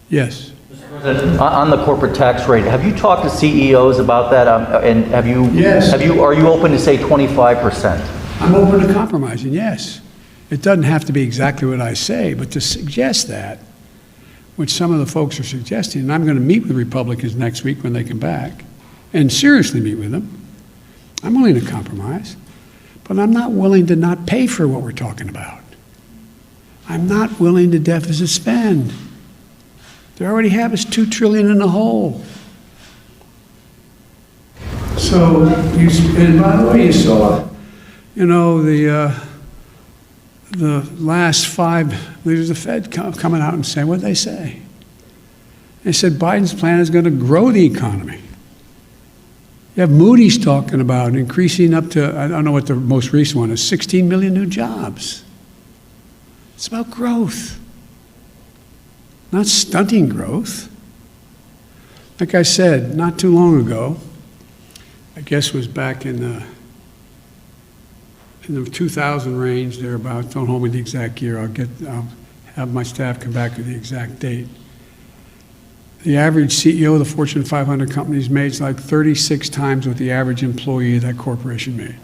Yes. On the corporate tax rate, have you talked to CEOs about that? And have you? Yes. Are you open to say 25%? I'm open to compromising, yes. It doesn't have to be exactly what I say, but to suggest that, which some of the folks are suggesting, and I'm going to meet with Republicans next week when they come back, and seriously meet with them. I'm willing to compromise, but I'm not willing to not pay for what we're talking about. I'm not willing to deficit spend. They already have us $2 trillion in the hole. So, and by the way, you saw, the last 5 leaders of the Fed coming out and saying what they say. They said Biden's plan is going to grow the economy. You have Moody's talking about increasing up to, I don't know what the most recent one is, 16 million new jobs. It's about growth, not stunting growth. Like I said, not too long ago, I guess it was back in the 2000 range, thereabouts. Don't hold me to the exact year. I'll have my staff come back with the exact date. The average CEO of the Fortune 500 companies made like 36 times what the average employee of that corporation made.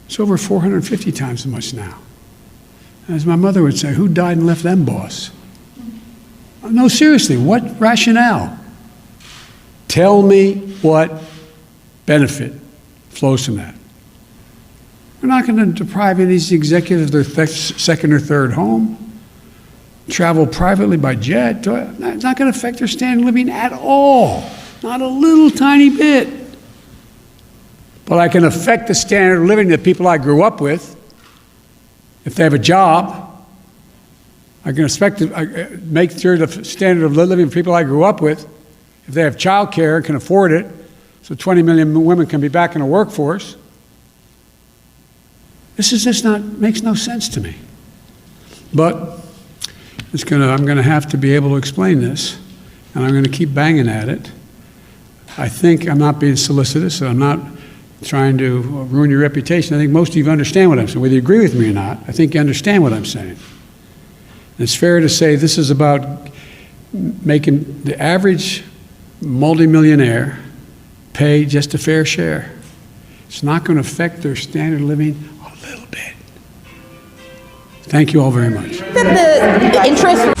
It's over 450 times as much now. As my mother would say, who died and left them boss? No, seriously, what rationale? Tell me what benefit flows from that. We're not going to deprive any of these executives of their second or third home, travel privately by jet. It's not going to affect their standard of living at all, not a little tiny bit. But I can affect the standard of living of the people I grew up with. If they have a job, I can expect to make sure the standard of living of people I grew up with, if they have child care and can afford it, so 20 million women can be back in the workforce. This is just makes no sense to me. But I'm going to have to be able to explain this, and I'm going to keep banging at it. I think I'm not being solicitous, and I'm not trying to ruin your reputation. I think most of you understand what I'm saying. Whether you agree with me or not, I think you understand what I'm saying. And it's fair to say this is about making the average multimillionaire pay just a fair share. It's not going to affect their standard of living a little bit. Thank you all very much. The interest